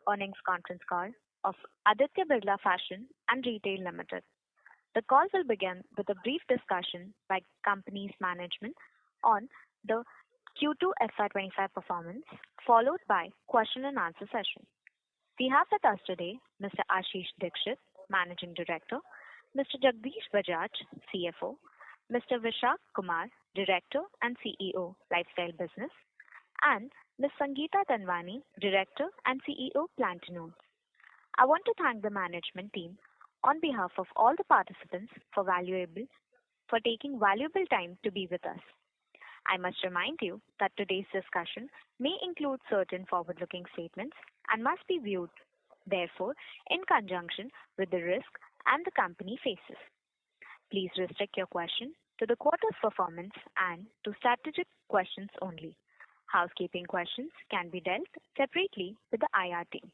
earnings conference call of Aditya Birla Fashion and Retail Limited. The call will begin with a brief discussion by company's management on the Q2FY25 performance, followed by question and answer session. We have with us today Mr. Ashish Dikshit, Managing Director, Mr. Jagdish Bajaj, CFO, Mr. Vishak Kumar, Director and CEO, Lifestyle Business, and Ms. Sangeeta Tanwani, Director and CEO, Pantaloons. I want to thank the management team on behalf of all the participants for taking valuable time to be with us. I must remind you that today's discussion may include certain forward-looking statements and must be viewed, therefore, in conjunction with the risk and the company faces. Please restrict your question to the quarter's performance and to strategic questions only. Housekeeping questions can be dealt separately with the IR team.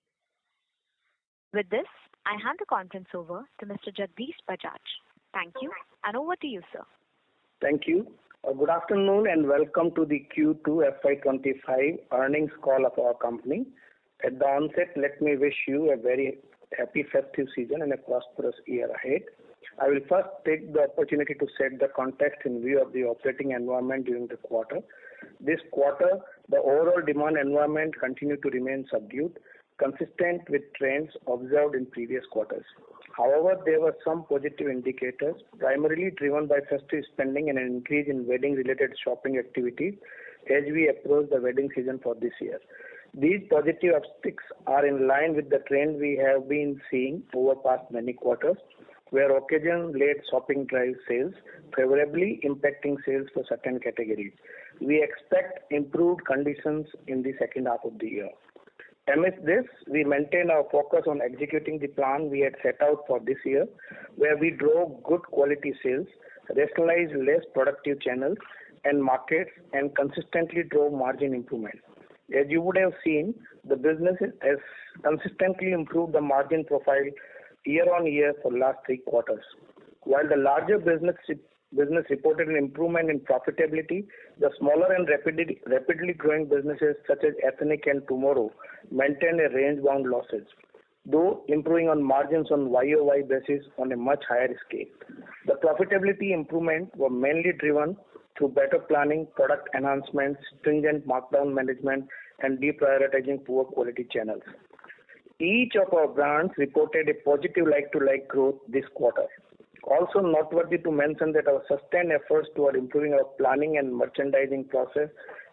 With this, I hand the conference over to Mr. Jagdish Bajaj. Thank you, and over to you, sir. Thank you. Good afternoon and welcome to the Q2FY25 earnings call of our company. At the onset, let me wish you a very happy festive season and a prosperous year ahead. I will first take the opportunity to set the context in view of the operating environment during the quarter. This quarter, the overall demand environment continued to remain subdued, consistent with trends observed in previous quarters. However, there were some positive indicators, primarily driven by festive spending and an increase in wedding-related shopping activities as we approach the wedding season for this year. These positive upticks are in line with the trend we have been seeing over past many quarters, where occasion-led shopping drives sales, favorably impacting sales for certain categories. We expect improved conditions in the second half of the year. Amidst this, we maintain our focus on executing the plan we had set out for this year, where we drove good quality sales, rationalized less productive channels and markets, and consistently drove margin improvement. As you would have seen, the business has consistently improved the margin profile year on year for the last 3 quarters. While the larger business reported an improvement in profitability, the smaller and rapidly growing businesses such as Ethnic and Tomorrow maintained a range-bound losses, though improving on margins on YOY basis on a much higher scale. The profitability improvement were mainly driven through better planning, product enhancements, stringent markdown management, and deprioritizing poor quality channels. Each of our brands reported a positive like-to-like growth this quarter. Also noteworthy to mention that our sustained efforts toward improving our planning and merchandising process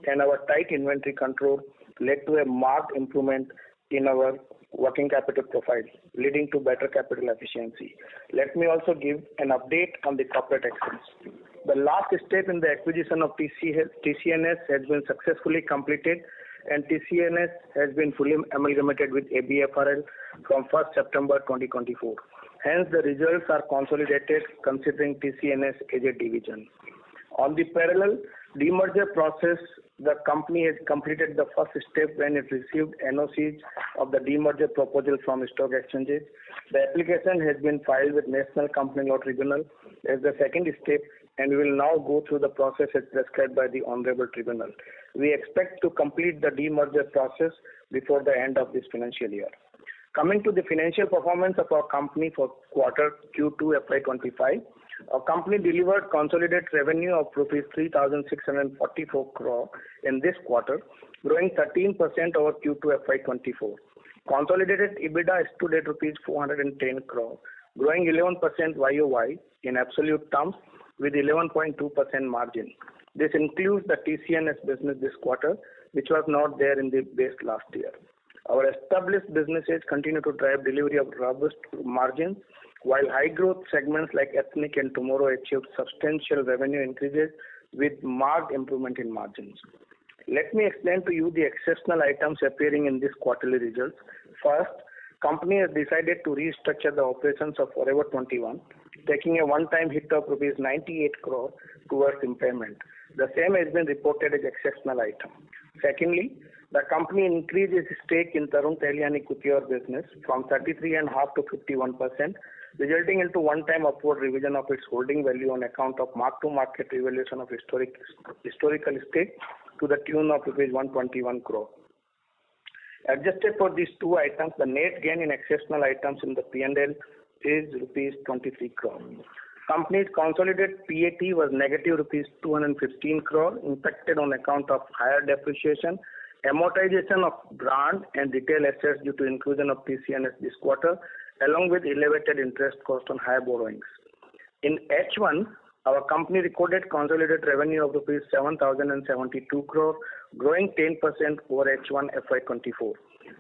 and our tight inventory control led to a marked improvement in our working capital profile, leading to better capital efficiency. Let me also give an update on the corporate actions. The last step in the acquisition of TCNS has been successfully completed, and TCNS has been fully amalgamated with ABFRL from 1st September 2024. Hence, the results are consolidated considering TCNS as a division. On the parallel demerger process, the company has completed the first step when it received NOCs of the demerger proposal from stock exchanges. The application has been filed with National Company Law Tribunal as the second step, and we will now go through the process as prescribed by the Honorable Tribunal. We expect to complete the demerger process before the end of this financial year. Coming to the financial performance of our company for quarter Q2 FY25, our company delivered consolidated revenue of rupees 3,644 crore in this quarter, growing 13% over Q2 FY24. Consolidated EBITDA stood at rupees 410 crore, growing 11% YOY in absolute terms with 11.2% margin. This includes the TCNS business this quarter, which was not there in the base last year. Our established businesses continue to drive delivery of robust margins, while high-growth segments like Ethnic and Tomorrow achieved substantial revenue increases with marked improvement in margins. Let me explain to you the exceptional items appearing in this quarterly results. First, company has decided to restructure the operations of Forever 21, taking a one-time hit of rupees 98 crore towards impairment. The same has been reported as exceptional item. Secondly, the company increased its stake in Tarun Tahiliani Couture business from 33.5% to 51%, resulting into one-time upward revision of its holding value on account of mark-to-market revaluation of historical stake to the tune of rupees 121 crore. Adjusted for these two items, the net gain in exceptional items in the P&L is rupees 23 crore. Company's consolidated PAT was negative rupees 215 crore, impacted on account of higher depreciation, amortization of brand and retail assets due to inclusion of TCNS this quarter, along with elevated interest cost on higher borrowings. In H1, our company recorded consolidated revenue of rupees 7,072 crore, growing 10% over H1 FY24.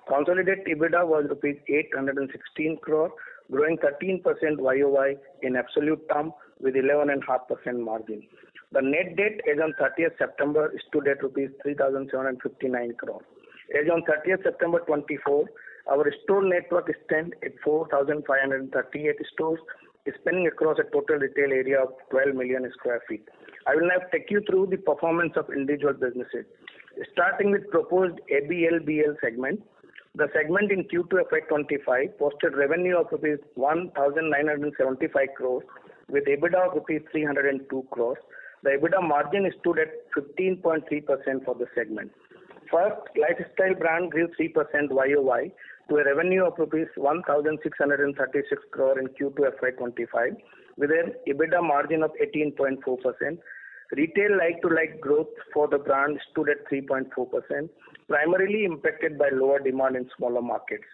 Consolidated EBITDA was rupees 816 crore, growing 13% YOY in absolute term with 11.5% margin. The net debt as on 30th September stood at rupees 3,759 crore. As on 30th September 24, our store network stands at 4,538 stores, spanning across a total retail area of 12 million square feet. I will now take you through the performance of individual businesses. Starting with proposed ABLBL segment, the segment in Q2 FY25 posted revenue of rupees 1,975 crores with EBITDA of rupees 302 crores. The EBITDA margin stood at 15.3% for the segment. First, lifestyle brand grew 3% YOY to a revenue of rupees 1,636 crore in Q2 FY25 with an EBITDA margin of 18.4%. Retail like-to-like growth for the brand stood at 3.4%, primarily impacted by lower demand in smaller markets.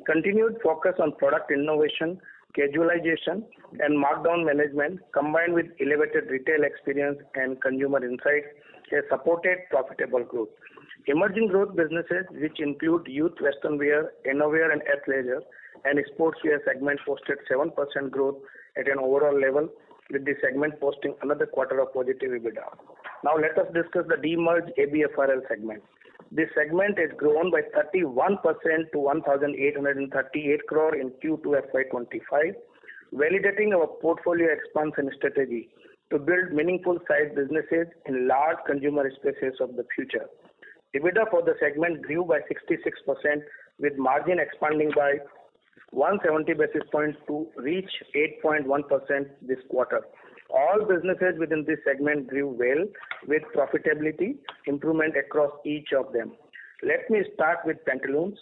Continued focus on product innovation, casualization, and markdown management, combined with elevated retail experience and consumer insights, has supported profitable growth. Emerging growth businesses, which include youth western wear, innerwear and athleisure, and sportswear segment, posted 7% growth at an overall level, with the segment posting another quarter of positive EBITDA. Now let us discuss the demerged ABFRL segment. This segment has grown by 31% to 1,838 crore in Q2 FY25, validating our portfolio expansion strategy to build meaningful size businesses in large consumer spaces of the future. EBITDA for the segment grew by 66%, with margin expanding by 170 basis points to reach 8.1% this quarter. All businesses within this segment grew well, with profitability improvement across each of them. Let me start with Pantaloons.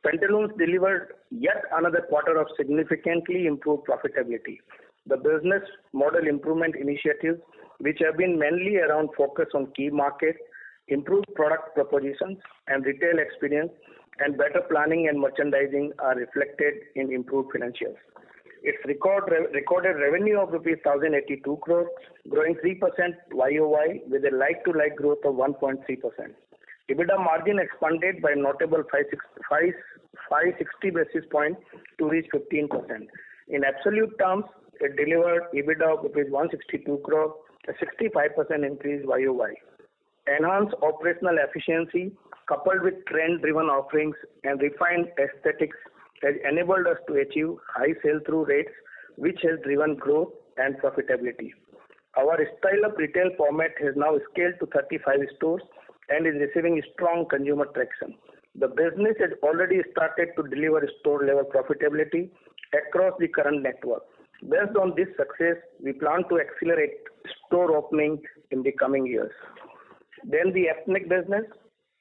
Pantaloons delivered yet another quarter of significantly improved profitability. The business model improvement initiatives, which have been mainly around focus on key markets, improved product propositions and retail experience, and better planning and merchandising, are reflected in improved financials. Its recorded revenue of rupees 1,082 crore, growing 3% YOY with a like-to-like growth of 1.3%. EBITDA margin expanded by notable 560 basis points to reach 15%. In absolute terms, it delivered EBITDA of rupees 162 crore, a 65% increase YOY. Enhanced operational efficiency, coupled with trend-driven offerings and refined aesthetics, has enabled us to achieve high sell-through rates, which has driven growth and profitability. Our Style Up retail format has now scaled to 35 stores and is receiving strong consumer traction. The business has already started to deliver store-level profitability across the current network. Based on this success, we plan to accelerate store opening in the coming years. Then the ethnic business.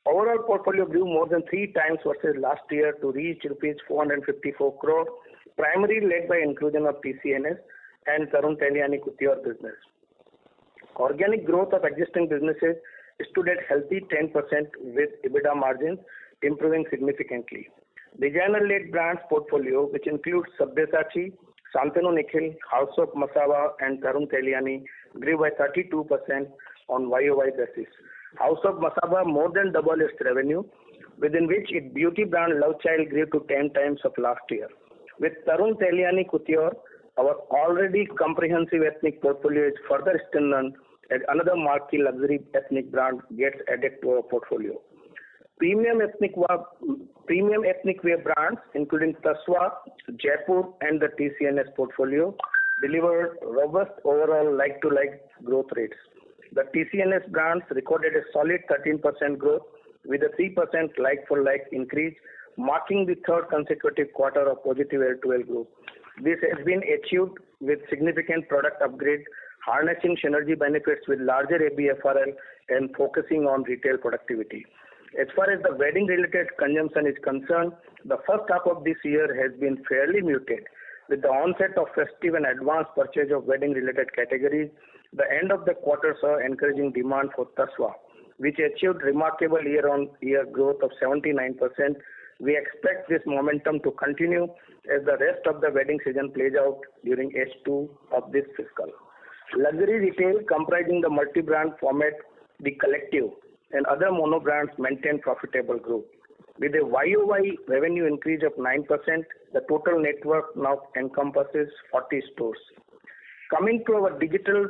Overall portfolio grew more than 3 times versus last year to reach rupees 454 crore, primarily led by inclusion of TCNS and Tarun Tahiliani couture business. Organic growth of existing businesses stood at healthy 10% with EBITDA margins improving significantly. Designer-led brands portfolio, which includes Sabyasachi, Shantanu Nikhil, House of Masaba and Tarun Tahiliani, grew by 32% on YOY basis. House of Masaba more than doubled its revenue, within which its beauty brand Love Child grew to 10 times of last year. With Tarun Tahiliani couture, our already comprehensive ethnic portfolio is further strengthened as another marquee luxury ethnic brand gets added to our portfolio. Premium ethnic wear brands, including Tasva, Jaipur and the TCNS portfolio, delivered robust overall like-to-like growth rates. The TCNS brands recorded a solid 13% growth with a 3% like-for-like increase, marking the third consecutive quarter of positive L2L growth. This has been achieved with significant product upgrade, harnessing synergy benefits with larger ABFRL and focusing on retail productivity. As far as the wedding-related consumption is concerned, the first half of this year has been fairly muted. With the onset of festive and advanced purchase of wedding-related categories, the end of the quarter saw encouraging demand for Taswa, which achieved remarkable year-on-year growth of 79%. We expect this momentum to continue as the rest of the wedding season plays out during H2 of this fiscal. Luxury retail, comprising the multi-brand format, The Collective, and other mono brands maintain profitable growth. With a YOY revenue increase of 9%, the total network now encompasses 40 stores. Coming to our digital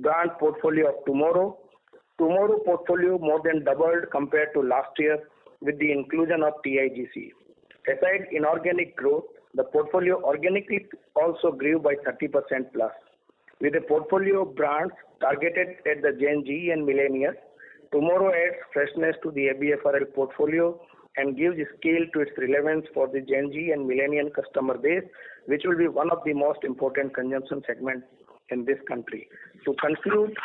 brand portfolio of Tomorrow portfolio more than doubled compared to last year with the inclusion of TIGC. Aside inorganic growth, the portfolio organically also grew by 30% plus. With a portfolio of brands targeted at the Gen Z and millennials, Tomorrow adds freshness to the ABFRL portfolio and gives scale to its relevance for the Gen Z and millennial customer base, which will be one of the most important consumption segments in this country. To conclude,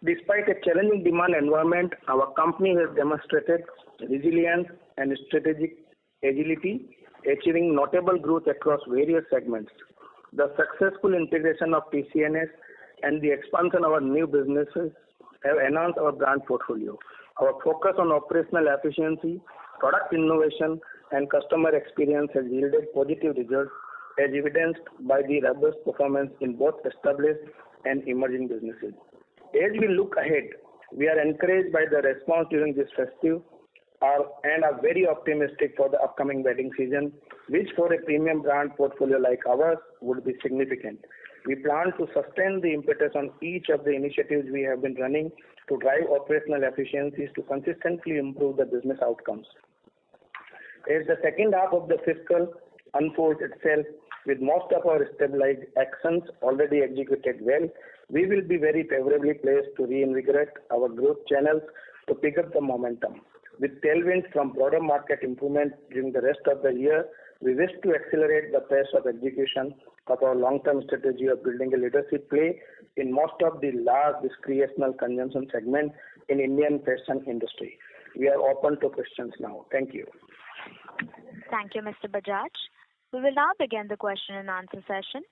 despite a challenging demand environment, our company has demonstrated resilience and strategic agility, achieving notable growth across various segments. The successful integration of TCNS and the expansion of our new businesses have enhanced our brand portfolio. Our focus on operational efficiency, product innovation, and customer experience has yielded positive results, as evidenced by the robust performance in both established and emerging businesses. As we look ahead, we are encouraged by the response during this festive and are very optimistic for the upcoming wedding season, which for a premium brand portfolio like ours would be significant. We plan to sustain the impetus on each of the initiatives we have been running to drive operational efficiencies to consistently improve the business outcomes. As the second half of the fiscal unfolds itself, with most of our stabilized actions already executed well, we will be very favorably placed to reinvigorate our growth channels to pick up the momentum. With tailwinds from broader market improvement during the rest of the year, we wish to accelerate the pace of execution of our long-term strategy of building a leadership play in most of the large discretionary consumption segment in Indian fashion industry. We are open to questions now. Thank you. Thank you, Mr. Bajaj. We will now begin the question and answer session.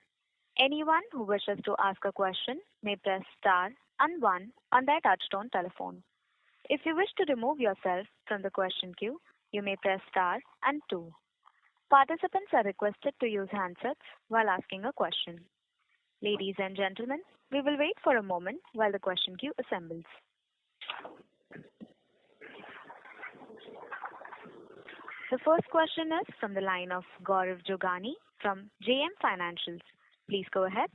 Anyone who wishes to ask a question may press star and 1 on their touchtone telephone. If you wish to remove yourself from the question queue, you may press star and 2. Participants are requested to use handsets while asking a question. Ladies and gentlemen, we will wait for a moment while the question queue assembles. The first question is from the line of Gaurav Jogani from JM Financials. Please go ahead.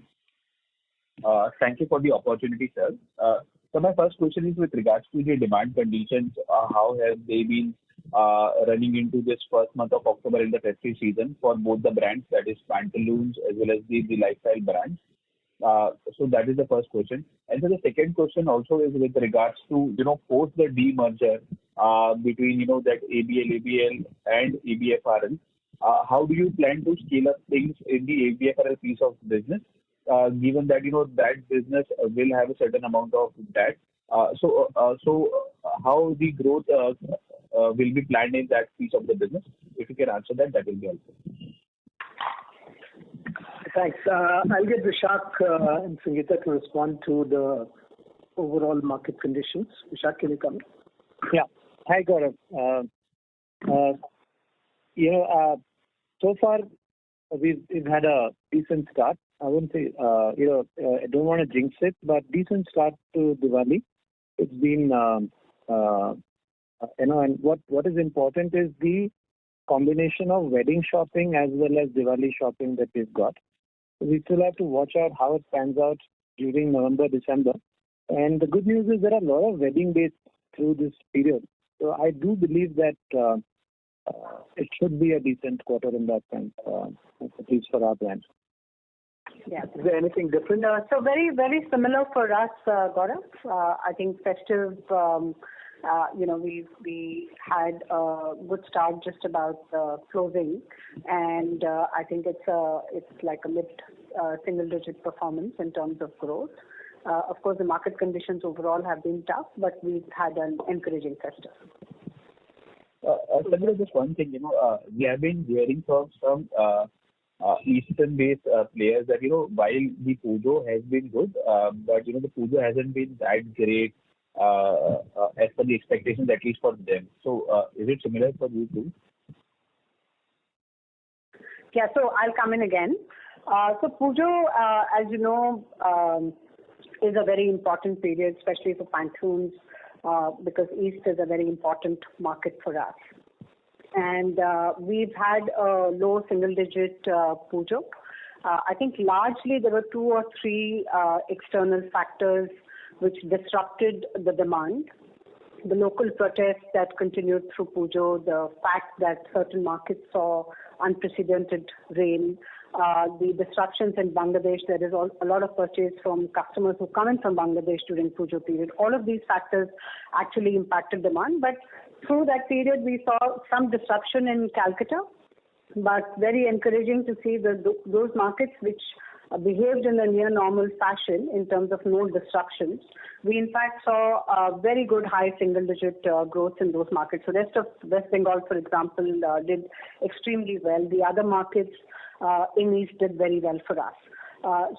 Thank you for the opportunity, sir. So my first question is with regards to the demand conditions. How have they been running into this first month of October in the festive season for both the brands, that is Pantaloons as well as the lifestyle brands? So that is the first question. And so the second question also is with regards to, post the demerger between, that ABL and ABFRL. How do you plan to scale up things in the ABFRL piece of business, given that, that business will have a certain amount of debt? So how the growth will be planned in that piece of the business? If you can answer that, that will be helpful. Thanks. I'll get Vishak and Sangeeta to respond to the overall market conditions. Vishak, can you come? Yeah. Hi, Gaurav. So far we've had a decent start. I wouldn't say, I don't want to jinx it, but decent start to Diwali. It's been, and what is important is the combination of wedding shopping as well as Diwali shopping that we've got. So we still have to watch out how it pans out during November, December. And the good news is there are a lot of wedding dates through this period. So I do believe that it should be a decent quarter in that sense, at least for our brand. Yeah. Is there anything different? So very, very similar for us, Gaurav. I think festive, we had a good start just about closing, and I think it's like a mid single-digit performance in terms of growth. Of course, the market conditions overall have been tough, but we've had an encouraging festive. Sanjay, just one thing, we have been hearing from some Eastern-based players that, while the Pujo has been good, but, the Pujo hasn't been that great as per the expectations, at least for them. So, is it similar for you too? Yeah, so I'll come in again. So Pujo, as you know, is a very important period, especially for Pantaloons, because East is a very important market for us. And we've had a low single-digit Pujo. I think largely there were 2 or 3 external factors which disrupted the demand. The local protests that continued through Pujo, the fact that certain markets saw unprecedented rain, the disruptions in Bangladesh. There is a lot of purchase from customers who come in from Bangladesh during Pujo period. All of these factors actually impacted demand. But through that period, we saw some disruption in Calcutta, but very encouraging to see that those markets which behaved in a near normal fashion in terms of no disruptions. We in fact saw a very good high single-digit growth in those markets. So rest of West Bengal, for example, did extremely well. The other markets in East did very well for us.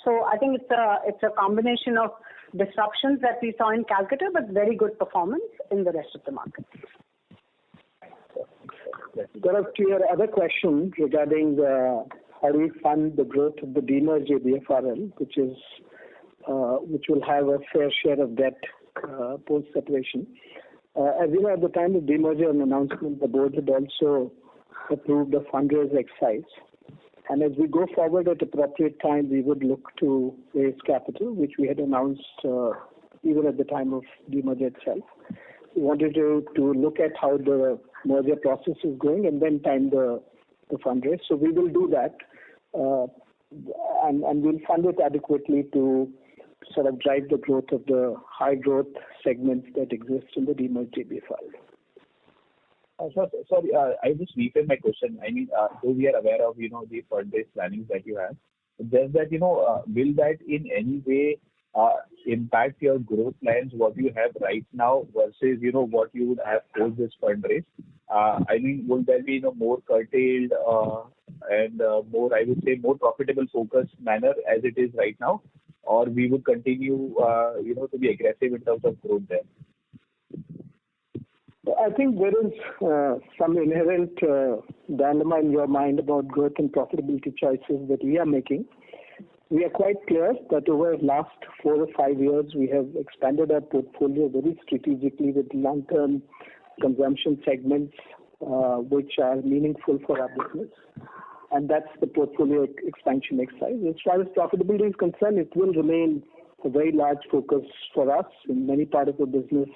So I think it's a combination of disruptions that we saw in Calcutta, but very good performance in the rest of the markets. There are your other questions regarding how do we fund the growth of the demerged ABFRL, which will have a fair share of debt post-separation. As you know, at the time of demerger and announcement, the board had also approved a fundraise exercise. And as we go forward at appropriate time, we would look to raise capital, which we had announced even at the time of demerger itself. We wanted to look at how the merger process is going and then time the fundraise. So we will do that, and we'll fund it adequately to sort of drive the growth of the high growth segments that exist in the demerged ABFRL. Sorry, I just reframe my question. I mean, though we are aware of, the fundraise plannings that you have, just that, will that in any way impact your growth plans, what you have right now versus, what you would have post this fundraise? I mean, will there be, more curtailed and more, I would say, more profitable focused manner as it is right now? Or we would continue, to be aggressive in terms of growth there? I think there is some inherent dilemma in your mind about growth and profitability choices that we are making. We are quite clear that over the last 4 or 5 years, we have expanded our portfolio very strategically with long-term consumption segments which are meaningful for our business. And that's the portfolio expansion exercise. As far as profitability is concerned, it will remain a very large focus for us in many parts of the business.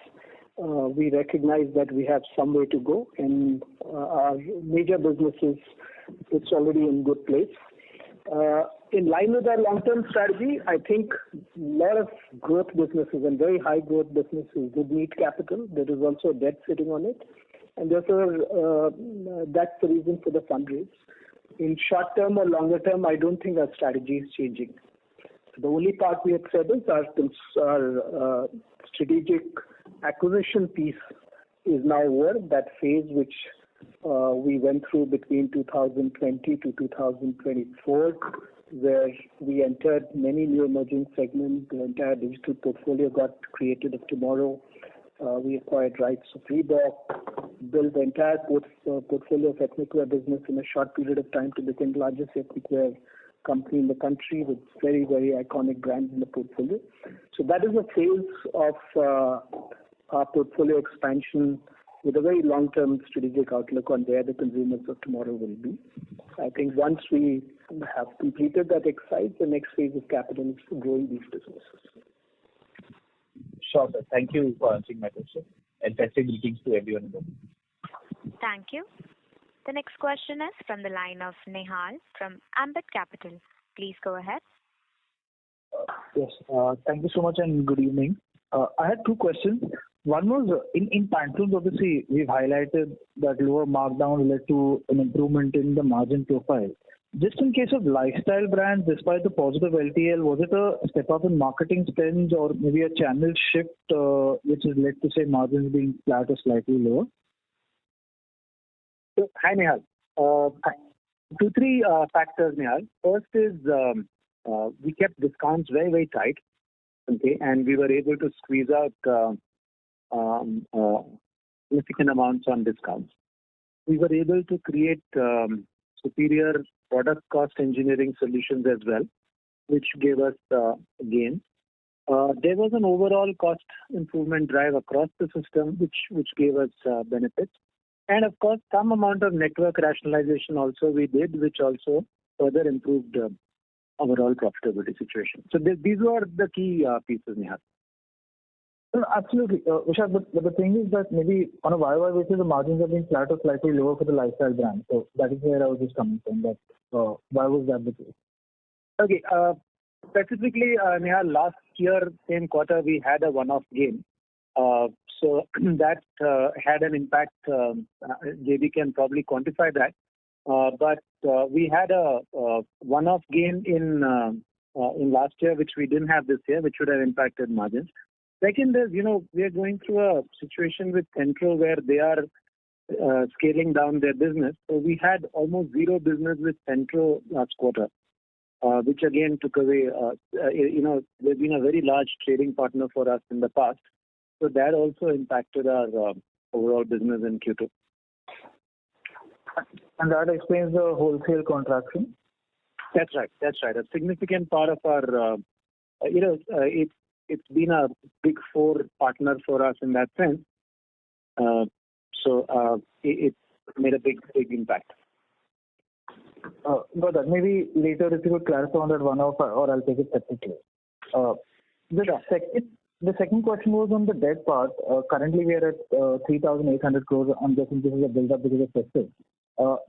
We recognize that we have some way to go, and our major businesses, it's already in good place. In line with our long-term strategy, I think a lot of growth businesses and very high growth businesses would need capital. There is also debt sitting on it, and therefore that's the reason for the fundraise. In short term or longer term, I don't think our strategy is changing. The only part we have said is our strategic acquisition piece is now over. That phase which we went through between 2020 to 2024, where we entered many new emerging segments. The entire digital portfolio got created of tomorrow. We acquired rights of Reebok, built the entire portfolio of ethnic wear business in a short period of time to become the largest ethnic wear company in the country with very, very iconic brands in the portfolio. So that is a phase of our portfolio expansion with a very long-term strategic outlook on where the consumers of tomorrow will be. I think once we have completed that exercise, the next phase of capital is growing these businesses. Sure, sir. Thank you for answering my question. And festive greetings to everyone in the room. Thank you. The next question is from the line of Nehal from Ambit Capital. Please go ahead. Yes. Thank you so much and good evening. I had 2 questions. One was in Pantaloons, obviously, we've highlighted that lower markdown led to an improvement in the margin profile. Just in case of lifestyle brands, despite the positive LTL, was it a step up in marketing spends or maybe a channel shift which has led to, say, margins being flat or slightly lower? So, hi, Nihal. Two, three factors, Nihal. First is we kept discounts very, very tight, okay, and we were able to squeeze out significant amounts on discounts. We were able to create superior product cost engineering solutions as well, which gave us gains. There was an overall cost improvement drive across the system, which gave us benefits. And of course, some amount of network rationalization also we did, which also further improved overall profitability situation. So these were the key pieces, Nihal. No, absolutely. Vishal, but the thing is that maybe on a YY basis, the margins have been flat or slightly lower for the lifestyle brand. So that is where I was just coming from. That why was that the case? Okay. Specifically, Nihal, last year, same quarter, we had a one-off gain. So that had an impact. JB can probably quantify that. But we had a one-off gain in last year, which we didn't have this year, which would have impacted margins. Second is, we are going through a situation with Centro where they are scaling down their business. So we had almost zero business with Centro last quarter, which again took away, they've been a very large trading partner for us in the past. So that also impacted our overall business in Q2. And that explains the wholesale contraction? That's right. A significant part of our, it's been a big four partner for us in that sense. So it made a big impact. Got that. Maybe later if you could clarify on that one-off, or I'll take it separately. The second question was on the debt part. Currently, we are at 3,800 crores. I'm guessing this is a build-up because of festive.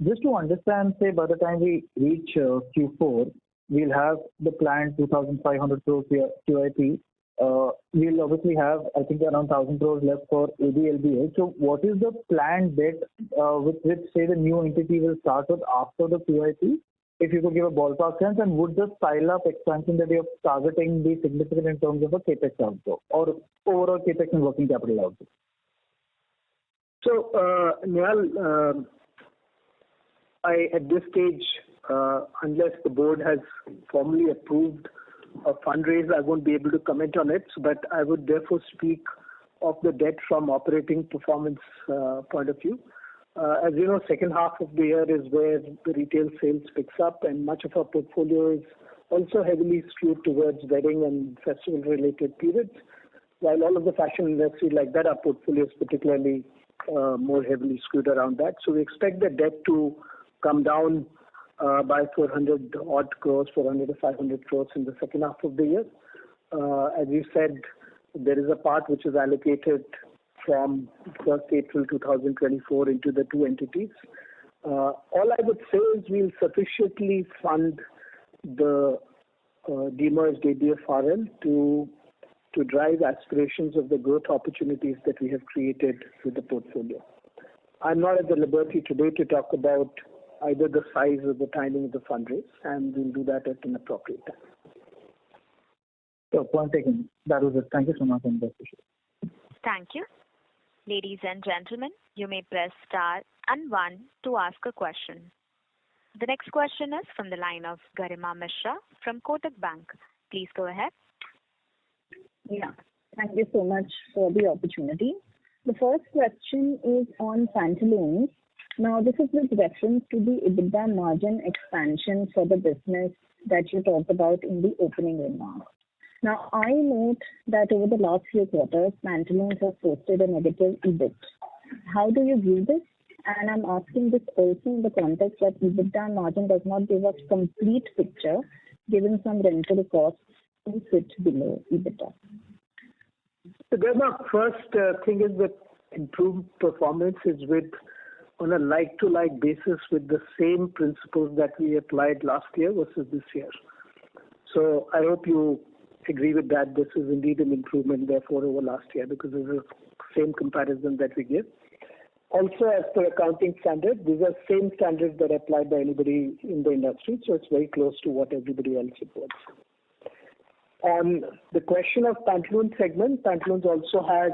Just to understand, say, by the time we reach Q4, we'll have the planned 2,500 crores QIP. We'll obviously have, I think, around 1,000 crores left for ABLBL. So what is the planned debt with which, say, the new entity will start with after the QIP? If you could give a ballpark sense, and would the style-up expansion that you're targeting be significant in terms of a capex outflow or overall capex and working capital outflow? So, Nihal, at this stage, unless the board has formally approved a fundraise, I won't be able to comment on it. But I would therefore speak of the debt from operating performance point of view. As you know, second half of the year is where the retail sales picks up, and much of our portfolio is also heavily skewed towards wedding and festival-related periods. While all of the fashion industry like that, our portfolio is particularly more heavily skewed around that. So we expect the debt to come down by 400 odd crores, 400 to 500 crores in the second half of the year. As you said, there is a part which is allocated from 1st April 2024 into the two entities. All I would say is we'll sufficiently fund the demerged ABFRL to drive aspirations of the growth opportunities that we have created with the portfolio. I'm not at the liberty today to talk about either the size or the timing of the fundraise, and we'll do that at an appropriate time. So, point taken. That was it. Thank you so much. Thank you. Ladies and gentlemen, you may press star and 1 to ask a question. The next question is from the line of Garima Mishra from Kotak Bank. Please go ahead. Yeah, thank you so much for the opportunity. The first question is on Pantaloons. Now, this is with reference to the EBITDA margin expansion for the business that you talked about in the opening remarks. Now, I note that over the last few quarters, Pantaloons have posted a negative EBIT. How do you view this? And I'm asking this also in the context that EBITDA margin does not give us complete picture, given some rental costs to sit below EBITDA. So, Garima, first thing is that improved performance is on a like-to-like basis with the same principles that we applied last year versus this year. So I hope you agree with that. This is indeed an improvement, therefore, over last year because it's the same comparison that we give. Also, as per accounting standards, these are same standards that are applied by anybody in the industry, so it's very close to what everybody else reports. On the question of Pantaloons segment, Pantaloons also has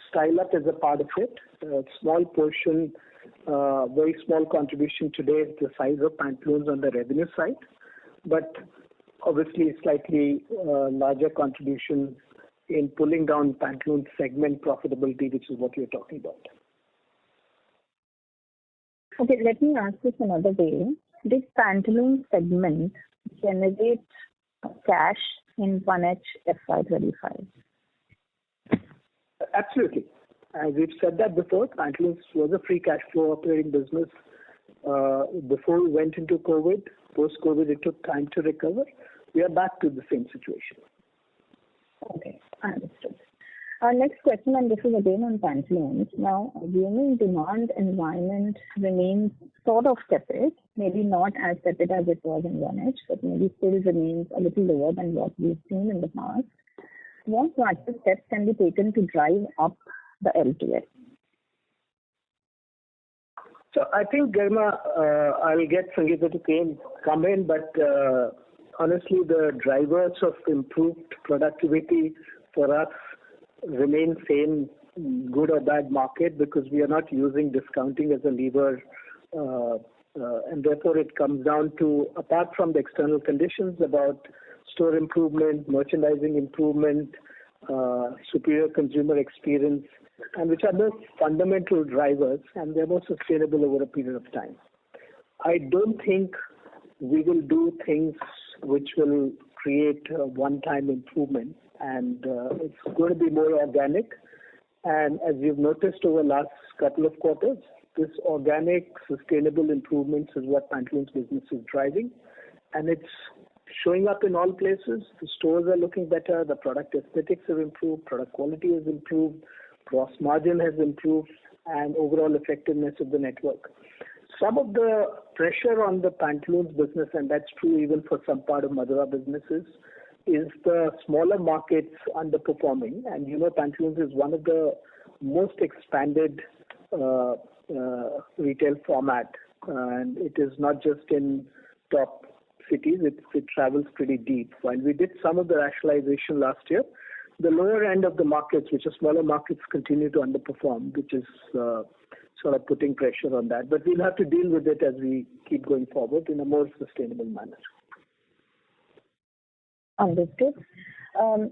Style Up as a part of it. A small portion, very small contribution today is the size of Pantaloons on the revenue side, but obviously slightly larger contribution in pulling down Pantaloons segment profitability, which is what you're talking about. Okay, let me ask this another way. Did Pantaloons segment generate cash in 1H FY25? Absolutely. As we've said that before, Pantaloons was a free cash flow operating business before we went into COVID. Post-COVID, it took time to recover. We are back to the same situation. Okay, understood. Our next question, and this is again on Pantaloons. Now, assuming demand environment remains sort of tepid, maybe not as tepid as it was in 1H, but maybe still remains a little lower than what we've seen in the past, what proactive steps can be taken to drive up the LTL? So I think, Garima, I'll get Sangeeta to come in, but honestly, the drivers of improved productivity for us remain same, good or bad market, because we are not using discounting as a lever, and therefore it comes down to, apart from the external conditions, about store improvement, merchandising improvement, superior consumer experience, and which are the fundamental drivers, and they're more sustainable over a period of time. I don't think we will do things which will create a one-time improvement, and it's going to be more organic. And as you've noticed over the last couple of quarters, this organic, sustainable improvements is what Pantaloons business is driving, and it's showing up in all places. The stores are looking better, the product aesthetics have improved, product quality has improved, gross margin has improved, and overall effectiveness of the network. Some of the pressure on the Pantaloons business, and that's true even for some part of Madura businesses, is the smaller markets underperforming. And Pantaloons is one of the most expanded retail format, and it is not just in top cities, it travels pretty deep. While we did some of the rationalization last year, the lower end of the markets, which are smaller markets, continue to underperform, which is sort of putting pressure on that. But we'll have to deal with it as we keep going forward in a more sustainable manner. Understood.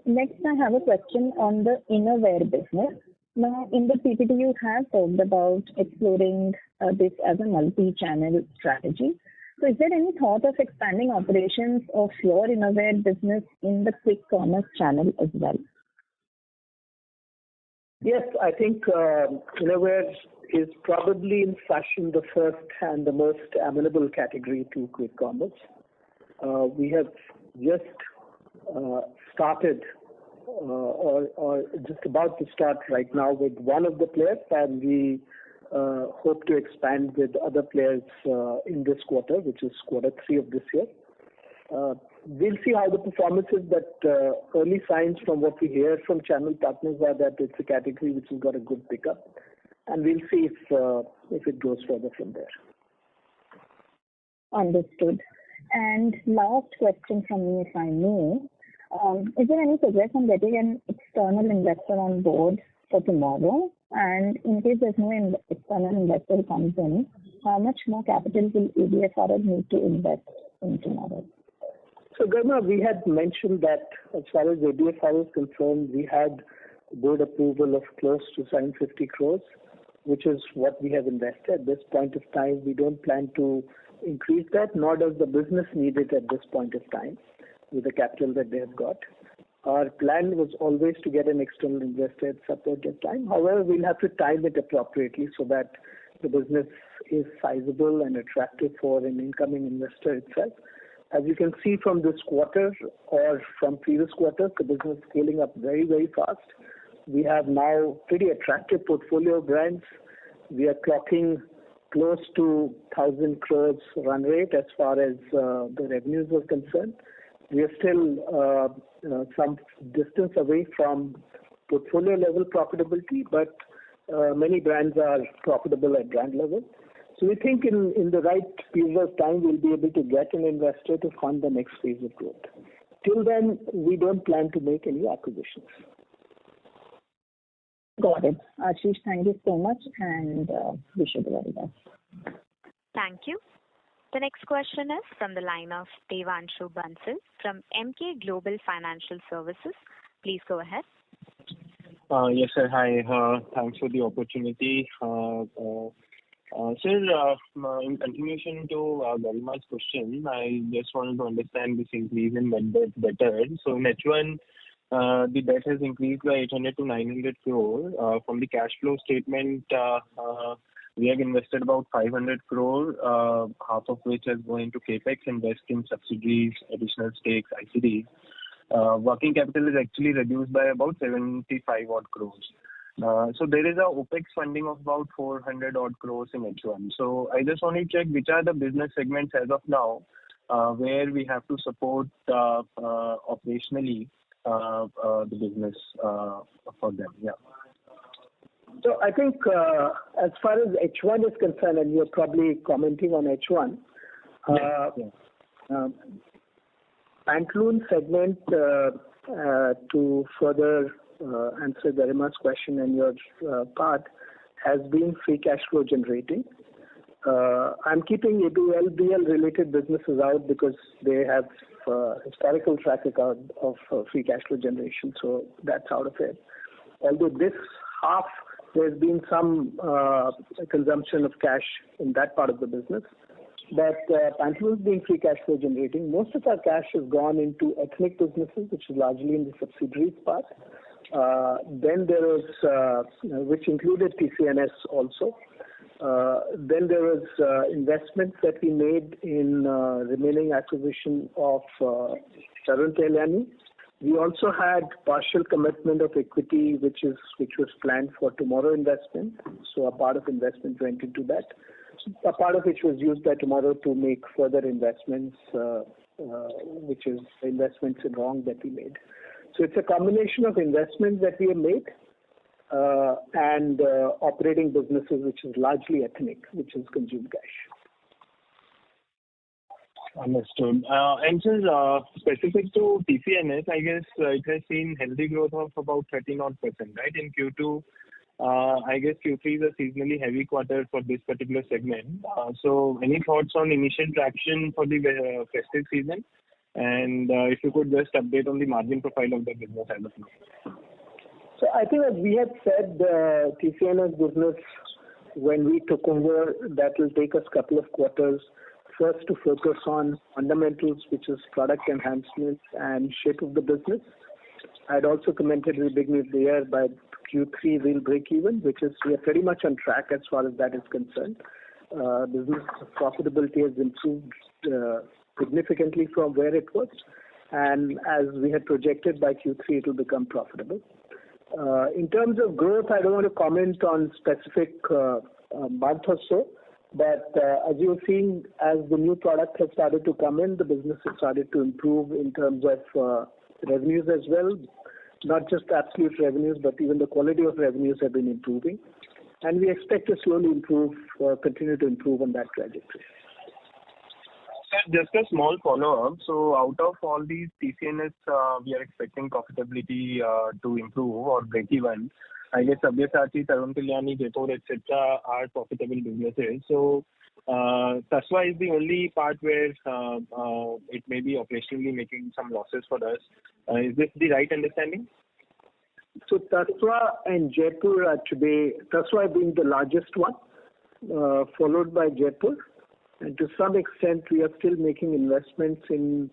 Next, I have a question on the innerwear business. Now, in the PPT, you have talked about exploring this as a multi-channel strategy. So is there any thought of expanding operations of your innerwear business in the quick commerce channel as well? Yes, I think innerwear is probably in fashion the first and the most amenable category to quick commerce. We have just started or just about to start right now with one of the players, and we hope to expand with other players in this quarter, which is quarter 3 of this year. We'll see how the performance is, but early signs from what we hear from channel partners are that it's a category which has got a good pickup, and we'll see if it goes further from there. Understood. And last question from me, if I may. Is there any progress on getting an external investor on board for tomorrow? And in case there's no external investor comes in, how much more capital will ABFRL need to invest in tomorrow? So, Garma, we had mentioned that as far as ABFRL is concerned, we had board approval of close to 750 crores, which is what we have invested. At this point of time, we don't plan to increase that, nor does the business need it at this point of time with the capital that they have got. Our plan was always to get an external investor at some point of time. However, we'll have to time it appropriately so that the business is sizable and attractive for an incoming investor itself. As you can see from this quarter or from previous quarters, the business is scaling up very, very fast. We have now pretty attractive portfolio of brands. We are clocking close to 1,000 crores run rate as far as the revenues are concerned. We are still some distance away from portfolio level profitability, but Many brands are profitable at brand level. So we think in the right period of time, we'll be able to get an investor to fund the next phase of growth. Till then, we don't plan to make any acquisitions. Got it. Ashish, thank you so much and wish you the very best. Thank you. The next question is from the line of Devanshu Bansal from Emkay Global Financial Services. Please go ahead. Yes, sir. Hi. Thanks for the opportunity. Sir, in continuation to Garima's question, I just wanted to understand this increase in net debt better. So in H1, the debt has increased by 800 to 900 crore. From the cash flow statement, we have invested about 500 crore, half of which has gone into capex, invest in subsidiaries, additional stakes, ICDs. Working capital is actually reduced by about 75 odd crores. So there is a OPEX funding of about 400 odd crores in H1. So I just want to check which are the business segments as of now where we have to support operationally the business for them. Yeah. So I think as far as H1 is concerned, and you're probably commenting on H1, Pantaloons segment, to further answer Garima's question and your part, has been free cash flow generating. I'm keeping ABLBL related businesses out because they have historical track record of free cash flow generation, so that's out of it. Although this half, there's been some consumption of cash in that part of the business. But Pantaloons being free cash flow generating, most of our cash has gone into ethnic businesses, which is largely in the subsidiaries part. Then there was, which included TCNS also. Then there was investments that we made in remaining acquisition of Tarun Tahiliani. We also had partial commitment of equity, which was planned for tomorrow investment. So a part of investment went into that. A part of which was used by tomorrow to make further investments, which is investments in wrong that we made. So it's a combination of investments that we have made and operating businesses, which is largely ethnic, which has consumed cash. Understood. And sir, specific to TCNS, I guess it has seen healthy growth of about 13%, right? In Q2, I guess Q3 is a seasonally heavy quarter for this particular segment. So any thoughts on initial traction for the festive season? And if you could just update on the margin profile of the business as of now. So I think as we had said, the TCNS business, when we took over, that will take us a couple of quarters. First to focus on fundamentals, which is product enhancement and shape of the business. I'd also commented at the beginning of the year by Q3 we'll break even, which is we are pretty much on track as far as that is concerned. Business profitability has improved significantly from where it was, and as we had projected by Q3 it will become profitable. In terms of growth, I don't want to comment on specific month or so, but as you're seeing, as the new product has started to come in, the business has started to improve in terms of revenues as well. Not just absolute revenues, but even the quality of revenues have been improving. And we expect to slowly improve, continue to improve on that trajectory. Just a small follow-up. So out of all these TCNS, we are expecting profitability to improve or break even. I guess Sabyasachi, Tarun Tahiliani, Jaipur, etc. are profitable businesses. So Tasva is the only part where it may be operationally making some losses for us. Is this the right understanding? So Tasva and Jaipur are today, Tasva being the largest one, followed by Jaipur. And to some extent, we are still making investments in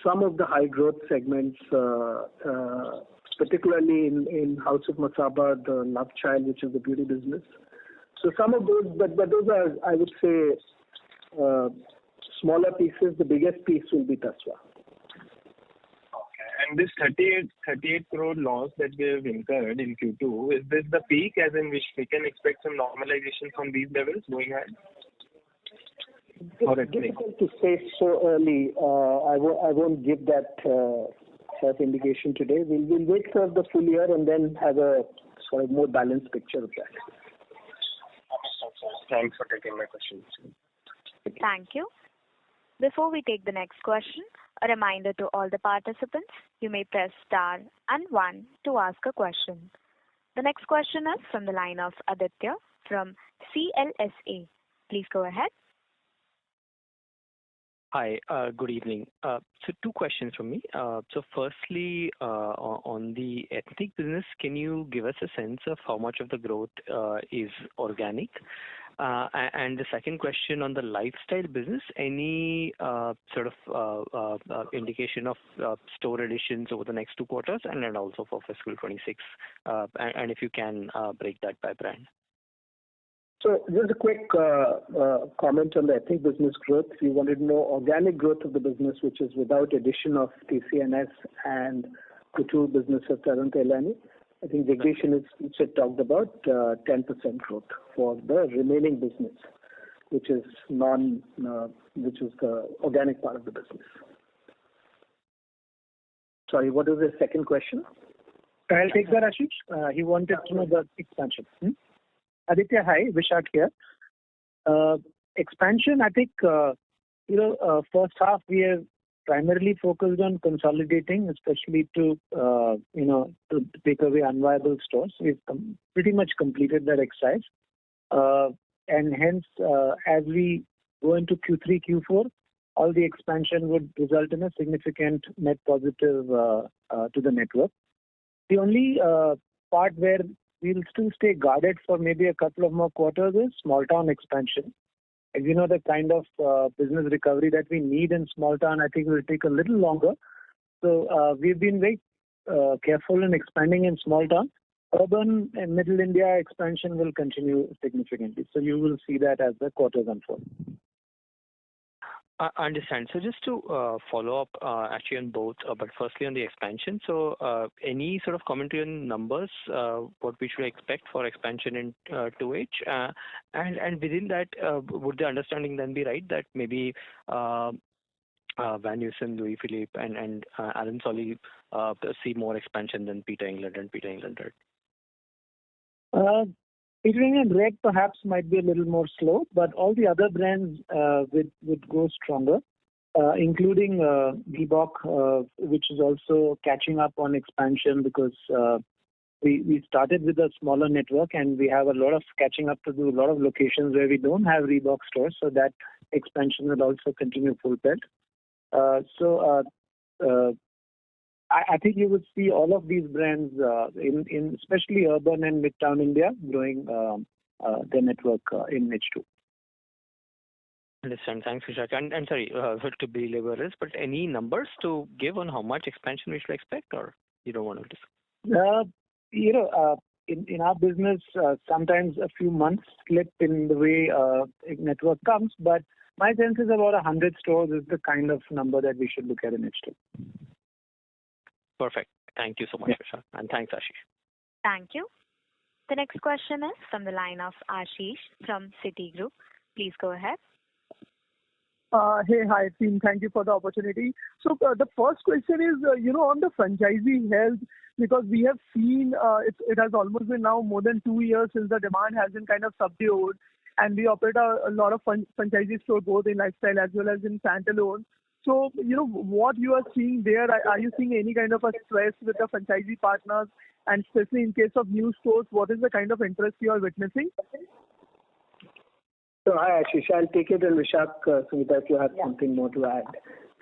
some of the high growth segments, particularly in House of Masaba, the Love Child, which is the beauty business. So some of those, but those are, I would say, smaller pieces. The biggest piece will be Tasva. Okay. And this 38 crore loss that we have incurred in Q2, is this the peak as in which we can expect some normalization from these levels going ahead? It's difficult to say so early. I won't give that indication today. We'll wait for the full year and then have a for a more balanced picture of that. Thanks for taking my questions. Thank you. Before we take the next question, a reminder to all the participants, you may press star and 1 to ask a question. The next question is from the line of Aditya from CLSA. Please go ahead. Hi, good evening. So 2 questions from me. So firstly, on the ethnic business, can you give us a sense of how much of the growth is organic? And the second question on the lifestyle business, any sort of indication of store additions over the next 2 quarters and then also for fiscal 26? And if you can break that by brand. So just a quick comment on the ethnic business growth. If you wanted to know organic growth of the business, which is without addition of TCNS and the 2 businesses of Tarun Tailani, I think Jagdish in his speech talked about 10% growth for the remaining business, which is which is the organic part of the business. Sorry, what was the second question? I'll take that, Ashish. He wanted to know the expansion. Aditya, hi, Vishak here. Expansion, I think, first half we have primarily focused on consolidating, especially to take away unviable stores. We've pretty much completed that exercise. And hence, as we go into Q3, Q4, all the expansion would result in a significant net positive to the network. The only part where we'll still stay guarded for maybe a couple of more quarters is small town expansion. As you know, the kind of business recovery that we need in small town, I think will take a little longer. So we've been very careful in expanding in small town. Urban and middle India expansion will continue significantly. So you will see that as the quarters unfold. I understand. So just to follow up actually on both, but firstly on the expansion. So any sort of commentary on numbers, what we should expect for expansion in 2H? And within that, would the understanding then be right that maybe Van Heusen, Louis Philippe, and Allen Solly see more expansion than Peter England and Peter England Red? Peter England Red perhaps might be a little more slow, but all the other brands would go stronger, including Reebok, which is also catching up on expansion because we started with a smaller network and we have a lot of catching up to do, a lot of locations where we don't have Reebok stores, so that expansion will also continue full pelt. I think you would see all of these brands in especially urban and midtown India growing their network in H2. Understand. Thanks, Vishak. And sorry, to be laborious, but any numbers to give on how much expansion we should expect, or you don't want to discuss? In our business, sometimes a few months slip in the way network comes, but my sense is about 100 stores is the kind of number that we should look at in H2. Perfect. Thank you so much, Vishak. And thanks, Ashish. Thank you. The next question is from the line of Ashish from Citigroup. Please go ahead. Hey, hi team. Thank you for the opportunity. So the first question is, on the franchisee health, because we have seen it has almost been now more than 2 years since the demand has been kind of subdued, and we operate a lot of franchisee stores both in lifestyle as well as in standalone. So, what you are seeing there, are you seeing any kind of a stress with the franchisee partners, and especially in case of new stores, what is the kind of interest you are witnessing? So hi Ashish, I'll take it, and Vishak, Sumita, if you have something more to add.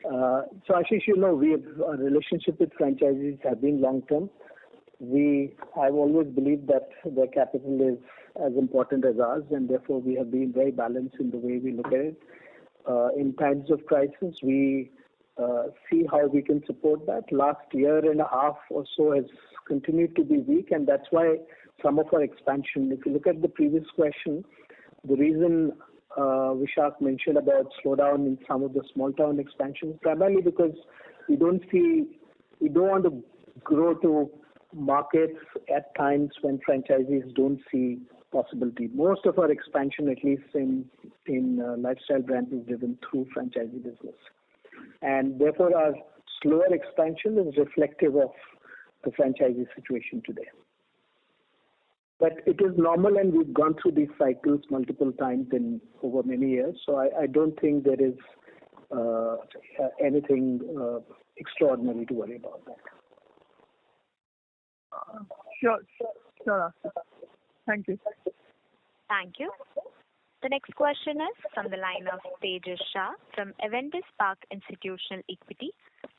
So Ashish, we have a relationship with franchisees have been long term. I've always believed that their capital is as important as ours, and therefore we have been very balanced in the way we look at it. In times of crisis, we see how we can support that. Last year and a half or so has continued to be weak, and that's why some of our expansion, if you look at the previous question, the reason Vishak mentioned about slowdown in some of the small town expansions, primarily because we don't want to grow to markets at times when franchisees don't see possibility. Most of our expansion, at least in lifestyle brands, is driven through franchisee business, and therefore our slower expansion is reflective of the franchisee situation today. But it is normal, and we've gone through these cycles multiple times in over many years. So I don't think there is anything extraordinary to worry about that. Sure. Thank you. Thank you. The next question is from the line of Tejas Shah from Avendus Spark Institutional Equity.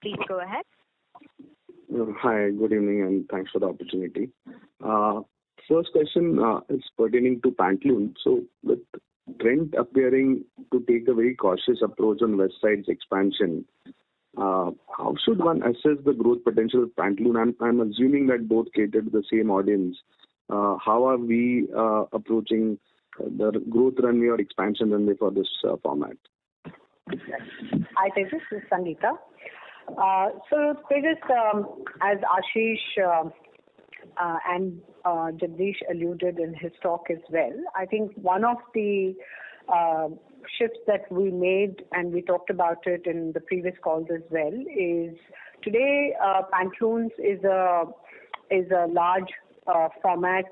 Please go ahead. Hi, good evening, and thanks for the opportunity. First question is pertaining to Pantaloons. So with Trent appearing to take a very cautious approach on West Side's expansion, how should one assess the growth potential of Pantaloons? I'm assuming that both cater to the same audience. How are we approaching the growth runway or expansion runway for this format? Hi, Tejas. This is Sangeeta. So, Tejas, as Ashish and Jagdish alluded in his talk as well, I think one of the shifts that we made, and we talked about it in the previous calls as well, is today Pantaloons is a large format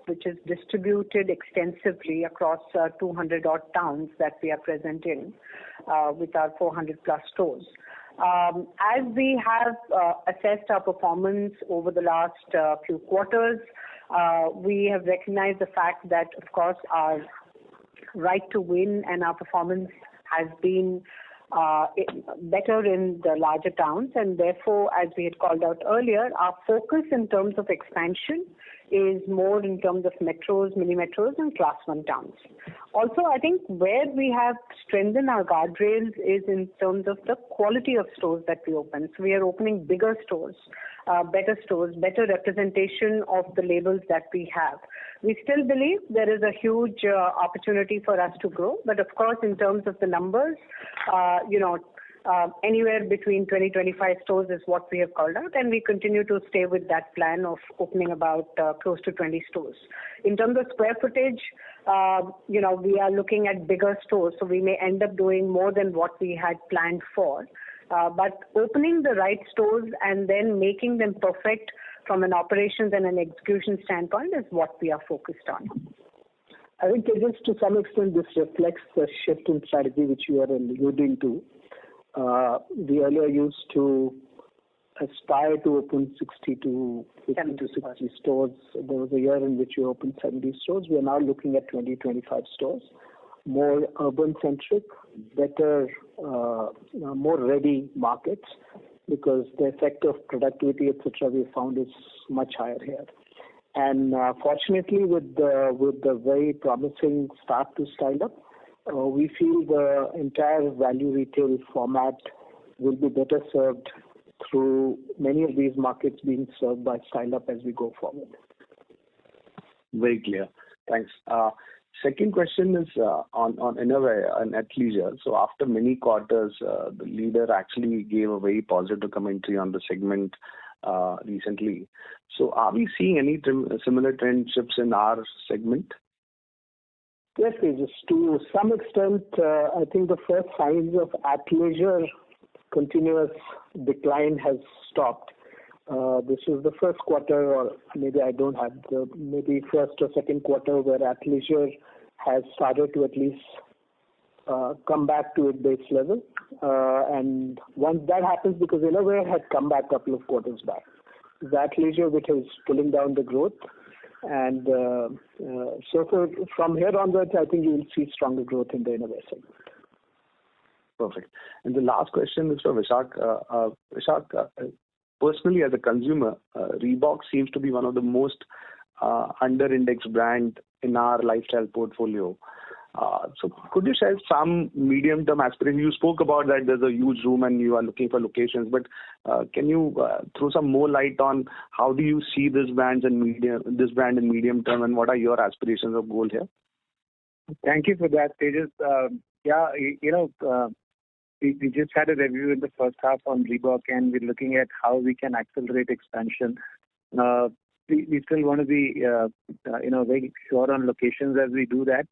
which is distributed extensively across 200 odd towns that we are present in with our 400 plus stores. As we have assessed our performance over the last few quarters, we have recognized the fact that, of course, our right to win and our performance has been better in the larger towns, and therefore, as we had called out earlier, our focus in terms of expansion is more in terms of metros, mini metros, and class 1 towns. Also, I think where we have strengthened our guardrails is in terms of the quality of stores that we open. So we are opening bigger stores, better representation of the labels that we have. We still believe there is a huge opportunity for us to grow, but of course, in terms of the numbers, anywhere between 20-25 stores is what we have called out, and we continue to stay with that plan of opening about close to 20 stores. In terms of square footage, we are looking at bigger stores, so we may end up doing more than what we had planned for. But opening the right stores and then making them perfect from an operations and an execution standpoint is what we are focused on. I think just to some extent this reflects the shift in strategy which you are alluding to. We earlier used to aspire to open 60 to 60 stores. There was a year in which we opened 70 stores. We are now looking at 20-25 stores, more urban-centric, better, more ready markets, because the effect of productivity, etc., we found is much higher here. And fortunately, with the very promising start to Style Up, we feel the entire value retail format will be better served through many of these markets being served by Style Up as we go forward. Very clear. Thanks. Second question is on Innerwear and Athleisure. So after many quarters, the leader actually gave a very positive commentary on the segment recently. So are we seeing any similar trend shifts in our segment? Yes, just to some extent, I think the first signs of athleisure continuous decline has stopped. This is the first quarter, or maybe I don't have maybe first or second quarter where athleisure has started to at least come back to its base level. And once that happens, because Innerwear had come back a couple of quarters back, it's athleisure which is pulling down the growth. And so from here onwards, I think you will see stronger growth in the Innerwear segment. Perfect. And the last question is for Vishak. Vishak, personally as a consumer, Reebok seems to be one of the most under-indexed brand in our lifestyle portfolio. So could you share some medium-term aspiration? You spoke about that there's a huge room and you are looking for locations, but can you throw some more light on how do you see this brand in medium term, and what are your aspirations of goal here? Thank you for that, Tejas. We just had a review in the first half on Reebok, and we're looking at how we can accelerate expansion. We still want to be, very sure on locations as we do that.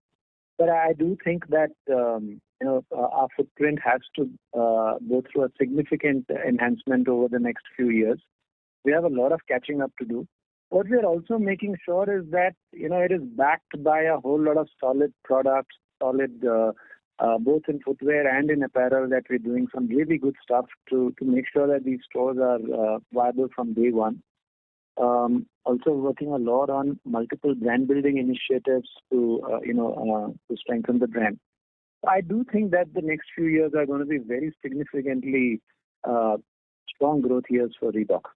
But I do think that, our footprint has to go through a significant enhancement over the next few years. We have a lot of catching up to do. What we are also making sure is that, it is backed by a whole lot of solid products, both in footwear and in apparel, that we're doing some really good stuff to make sure that these stores are viable from day one. Also working a lot on multiple brand building initiatives to strengthen the brand. I do think that the next few years are going to be very significantly strong growth years for Reebok.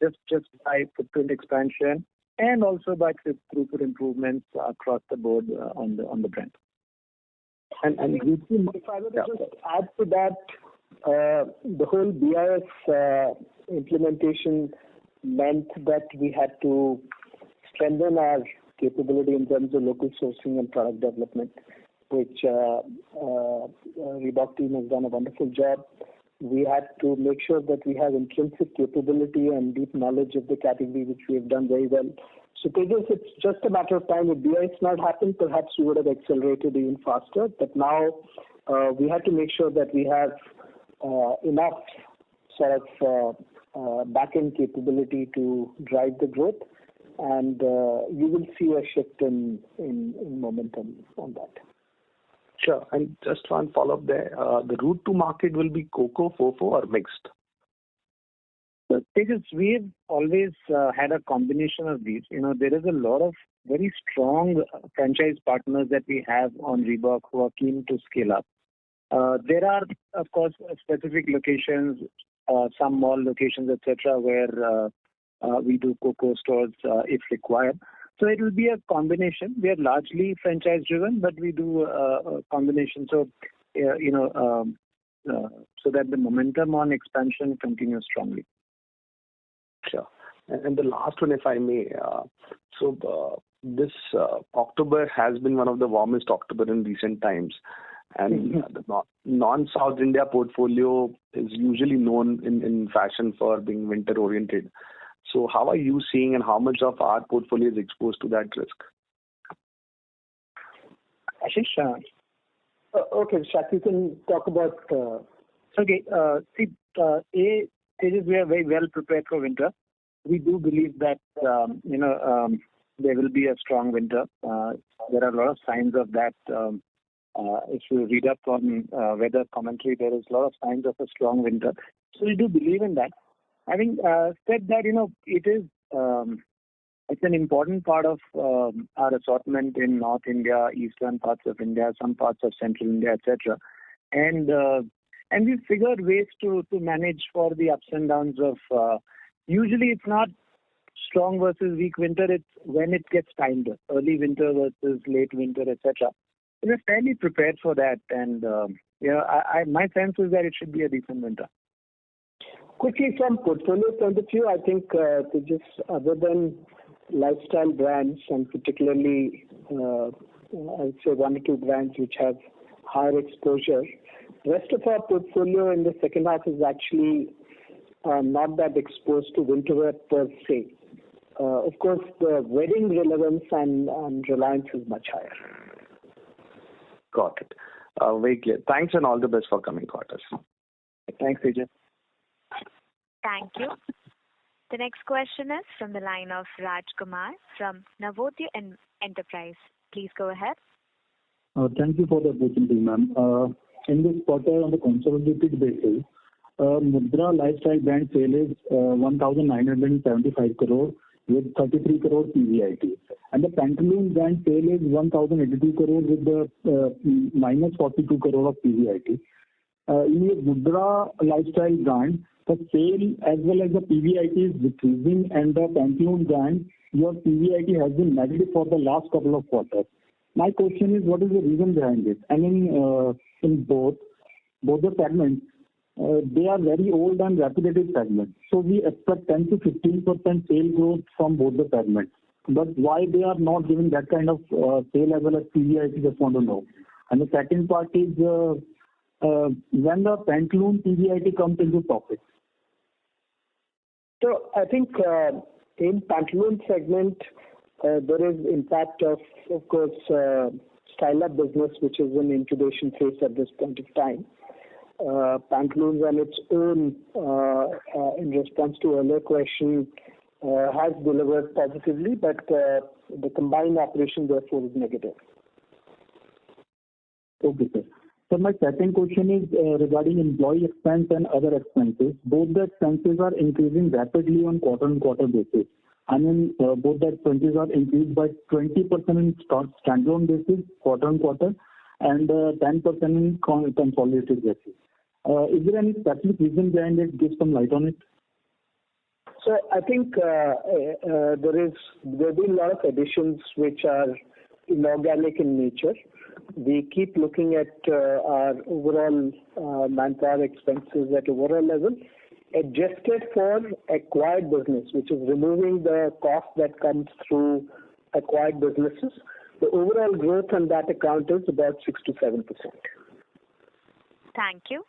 Just by footprint expansion and also by throughput improvements across the board on the brand. And if I were to just add to that, the whole BIS implementation meant that we had to strengthen our capability in terms of local sourcing and product development, which Reebok team has done a wonderful job. We had to make sure that we have intrinsic capability and deep knowledge of the category, which we have done very well. So Tejas, it's just a matter of time. If BIS not happened, perhaps we would have accelerated even faster. But now we had to make sure that we have enough sort of back-end capability to drive the growth, and you will see a shift in momentum on that. Sure. And just one follow-up there. The route to market will be COCO, FOFO, or mixed? So Tejas, we've always had a combination of these. There is a lot of very strong franchise partners that we have on Reebok who are keen to scale up. There are, of course, specific locations, some mall locations, etc., where we do COCO stores if required. So it will be a combination. We are largely franchise driven, but we do a combination. So, so that the momentum on expansion continues strongly. Sure. And the last one, if I may. This October has been one of the warmest October in recent times. And the non-South India portfolio is usually known in fashion for being winter-oriented. So how are you seeing, and how much of our portfolio is exposed to that risk? Ashish? Okay, Vishak, you can talk about... Okay. Tejas, we are very well prepared for winter. We do believe that, there will be a strong winter. There are a lot of signs of that. If you read up on weather commentary, there is a lot of signs of a strong winter. So we do believe in that. Having said that, it's an important part of our assortment in North India, eastern parts of India, some parts of Central India, etc. And we figured ways to manage for the ups and downs of. Usually, it's not strong versus weak winter. It's when it gets timed, early winter versus late winter, etc. We're fairly prepared for that, and my sense is that it should be a decent winter. Quickly, from portfolio point of view, I think just other than lifestyle brands, and particularly I'd say one or two brands which have higher exposure, rest of our portfolio in the second half is actually not that exposed to winter wear per se. Of course, the wedding relevance and reliance is much higher. Got it. Very clear. Thanks, and all the best for coming quarters. Thanks, Tejas. Thank you. The next question is from the line of Raj Kumar from Navodaya Enterprise. Please go ahead. Thank you for the opportunity, ma'am. In this quarter, on the consolidated basis, Mudra lifestyle brand sale is 1,975 crore with 33 crore PBIT. And the Pantaloons brand sale is 1,082 crore with the minus 42 crore of PBIT. In your Mudra lifestyle brand, the sale as well as the PBIT is decreasing, and the Pantaloons brand, your PBIT has been negative for the last couple of quarters. My question is, what is the reason behind it? I mean, in both the segments, they are very old and repetitive segments. So we expect 10 to 15% sale growth from both the segments. But why they are not giving that kind of sale as well as PBIT, just want to know. And the second part is when the Pantaloons PBIT comes into profit. So I think in Pantaloons segment, there is impact of course, Style Up business, which is in incubation phase at this point of time. Pantaloons on its own, in response to earlier question, has delivered positively, but the combined operation therefore is negative. Okay, sir. So my second question is regarding employee expense and other expenses. Both the expenses are increasing rapidly on quarter-on-quarter basis. I mean, both the expenses are increased by 20% in standalone basis quarter-on-quarter and 10% in consolidated basis. Is there any specific reason behind it? Give some light on it. So I think there have been a lot of additions which are inorganic in nature. We keep looking at our overall manpower expenses at overall level, adjusted for acquired business, which is removing the cost that comes through acquired businesses. The overall growth on that account is about 6 to 7%. Thank you.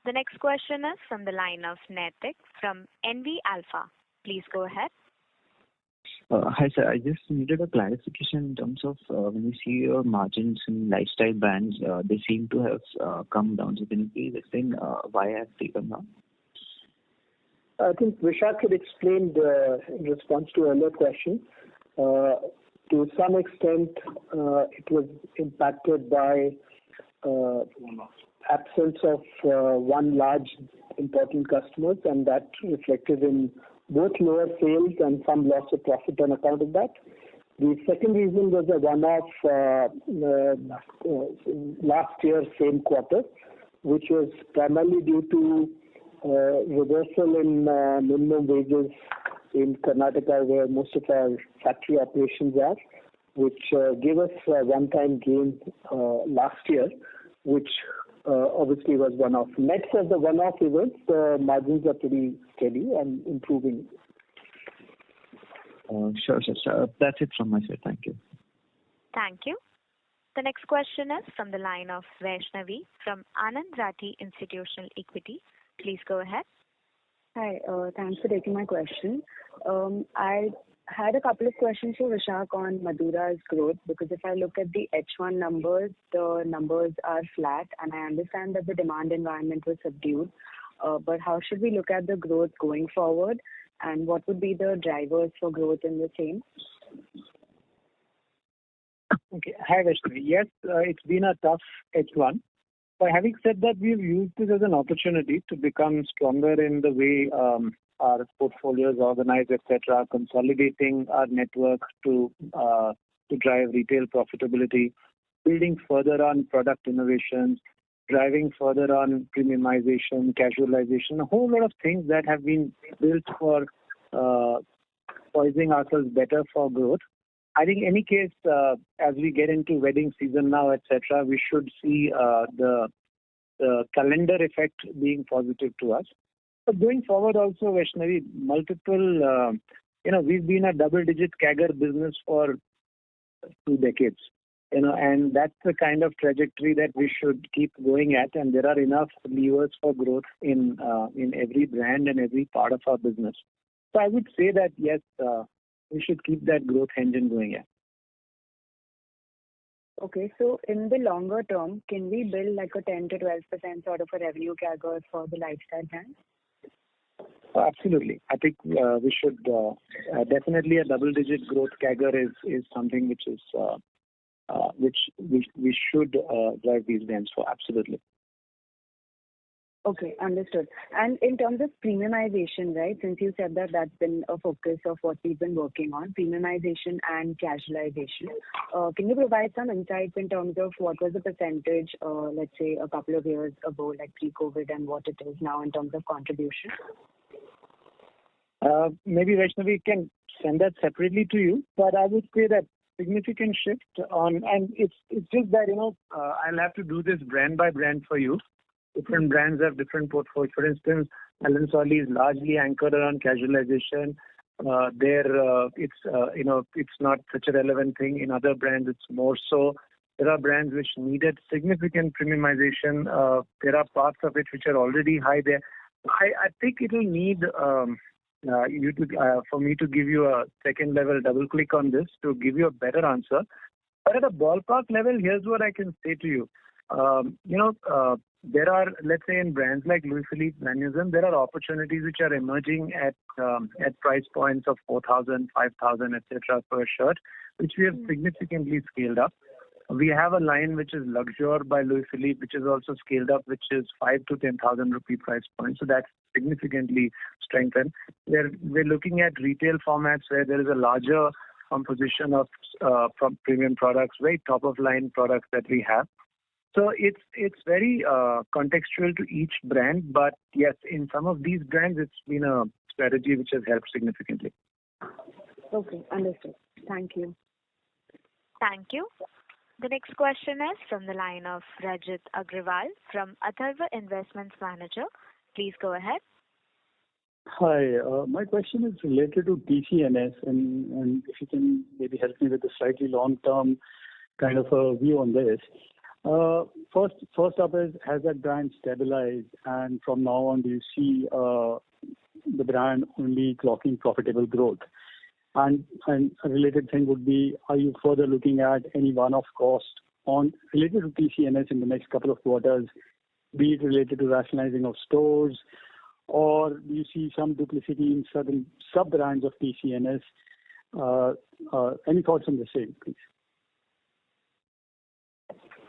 The next question is from the line of Naitik from NV Alpha. Please go ahead. Hi, sir. I just needed a clarification in terms of when you see your margins in lifestyle brands, they seem to have come down. So can you please explain why have they come down? I think Vishak had explained in response to earlier question. To some extent, it was impacted by absence of one large important customers, and that reflected in both lower sales and some loss of profit on account of that. The second reason was a one-off last year, same quarter, which was primarily due to reversal in minimum wages in Karnataka, where most of our factory operations are, which gave us a one-time gain last year, which obviously was one-off. Next of the one-off events, the margins are pretty steady and improving. Sure. That's it from my side. Thank you. Thank you. The next question is from the line of Vaishnavi from Anand Rathi Institutional Equity. Please go ahead. Hi, thanks for taking my question. I had a couple of questions for Vishak on Madura's growth, because if I look at the H1 numbers, the numbers are flat, and I understand that the demand environment was subdued. But how should we look at the growth going forward, and what would be the drivers for growth in the same? Okay. Hi, Vaishnavi. Yes, it's been a tough H1. But having said that, we've used this as an opportunity to become stronger in the way our portfolio is organized, etc., consolidating our network to drive retail profitability, building further on product innovations, driving further on premiumization, casualization, a whole lot of things that have been built for poising ourselves better for growth. I think in any case, as we get into wedding season now, etc., we should see the calendar effect being positive to us. But going forward also, Vaishnavi, multiple, we've been a double-digit CAGR business for 2 decades, and that's the kind of trajectory that we should keep going at, and there are enough levers for growth in every brand and every part of our business. So I would say that, yes, we should keep that growth engine going at. Okay, so in the longer term, can we build like a 10 to 12% sort of a revenue CAGR for the lifestyle brands? Absolutely. I think we should definitely a double-digit growth CAGR is something which is which we should drive these brands for. Absolutely. Okay, understood. And in terms of premiumization, right, since you said that that's been a focus of what we've been working on, premiumization and casualization, can you provide some insights in terms of what was the percentage, let's say, a couple of years ago, like pre-COVID, and what it is now in terms of contribution? Maybe Vaishnavi can send that separately to you, but I would say that significant shift on, and it's just that, I'll have to do this brand by brand for you. Different brands have different portfolios. For instance, Allen Solly is largely anchored around casualization. It's not such a relevant thing. In other brands, it's more so. There are brands which needed significant premiumization. There are parts of it which are already high there. I think it will need for me to give you a second level double click on this to give you a better answer. But at a ballpark level, here's what I can say to you. there are, let's say, in brands like Louis Philippe, Magnesium, there are opportunities which are emerging at price points of 4,000, 5,000, etc. per shirt, which we have significantly scaled up. We have a line which is Luxure by Louis Philippe, which is also scaled up, which is 5 to 10,000 rupee price point. So that's significantly strengthened. We're looking at retail formats where there is a larger composition of from premium products, very top of line products that we have. So it's very contextual to each brand, but yes, in some of these brands, it's been a strategy which has helped significantly. Okay, understood. Thank you. Thank you. The next question is from the line of Rajat Agrawal from Atharva Investments Manager. Please go ahead. Hi, my question is related to TCNS, and if you can maybe help me with a slightly long-term kind of a view on this. First up is, has that brand stabilized, and from now on, do you see the brand only clocking profitable growth? And a related thing would be, are you further looking at any one-off cost related to TCNS in the next couple of quarters, be it related to rationalizing of stores, or do you see some duplicity in certain sub-brands of TCNS? Any thoughts on the same, please?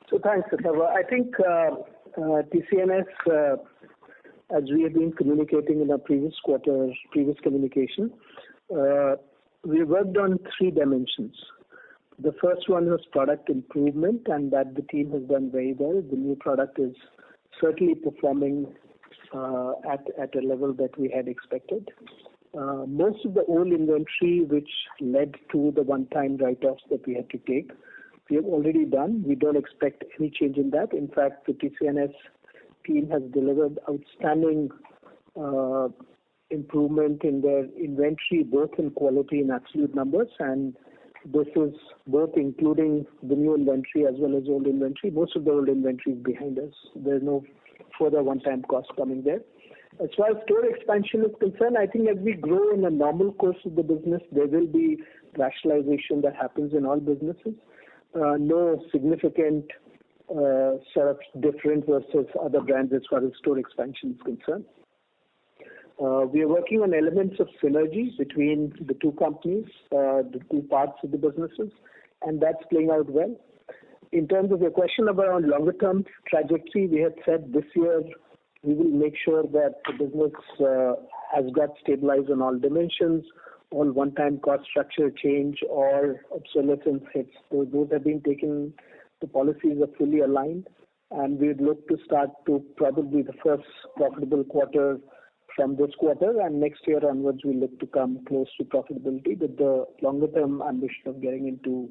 So thanks, Atharva. I think TCNS, as we have been communicating in our previous communication, we worked on 3 dimensions. The first one was product improvement, and that the team has done very well. The new product is certainly performing at a level that we had expected. Most of the old inventory, which led to the one-time write-offs that we had to take, we have already done. We don't expect any change in that. In fact, the TCNS team has delivered outstanding improvement in their inventory, both in quality and absolute numbers, and this is both including the new inventory as well as old inventory. Most of the old inventory is behind us. There's no further one-time cost coming there. As far as store expansion is concerned, I think as we grow in the normal course of the business, there will be rationalization that happens in all businesses. No significant sort of difference versus other brands as far as store expansion is concerned. We are working on elements of synergy between the two companies, the two parts of the businesses, and that's playing out well. In terms of your question about longer-term trajectory, we had said this year we will make sure that the business has got stabilized on all dimensions, all one-time cost structure change or obsolescence hits. So those have been taken, the policies are fully aligned, and we'd look to start to probably the first profitable quarter from this quarter, and next year onwards we look to come close to profitability with the longer-term ambition of getting into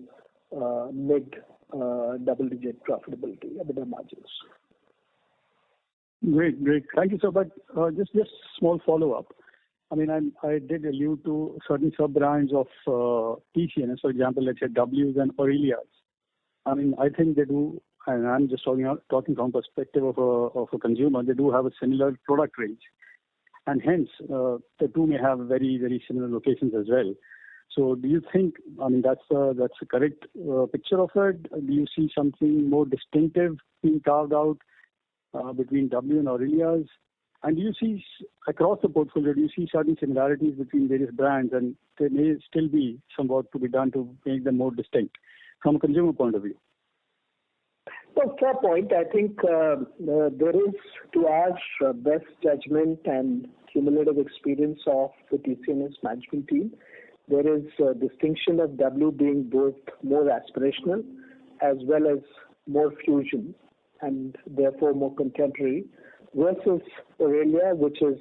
mid double-digit profitability, EBITDA margins. Great. Thank you, sir. But just small follow-up. I mean, I did allude to certain sub-brands of TCNS, for example, let's say W's and Aurelia's. I mean, I think they do, and I'm just talking from perspective of a consumer, they do have a similar product range. And hence, the two may have very, very similar locations as well. So do you think, I mean, that's a correct picture of it? Do you see something more distinctive being carved out between W and Aurelia's? And do you see, across the portfolio, do you see certain similarities between various brands, and there may still be some work to be done to make them more distinct from a consumer point of view? Well, fair point. I think there is, to our best judgment and cumulative experience of the TCNS management team, there is a distinction of W being both more aspirational as well as more fusion and therefore more contemporary, versus Aurelia, which is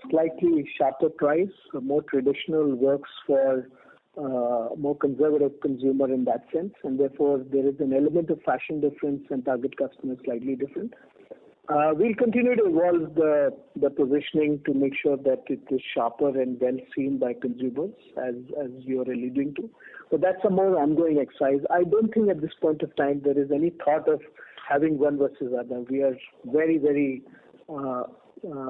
slightly sharper price, more traditional, works for more conservative consumer in that sense, and therefore there is an element of fashion difference and target customer slightly different. We'll continue to evolve the positioning to make sure that it is sharper and well seen by consumers, as you are alluding to. But that's a more ongoing exercise. I don't think at this point of time there is any thought of having one versus other. We are very, very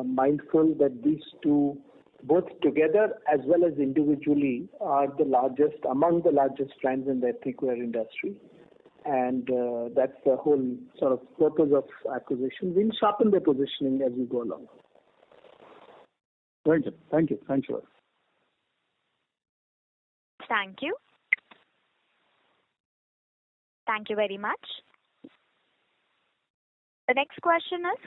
mindful that these two, both together as well as individually, are the largest, among the largest brands in the ethnic wear industry. And that's the whole sort of purpose of acquisition. We'll sharpen their positioning as we go along. Thank you. Thank you. Thank you. Thank you. Thank you very much. The next question is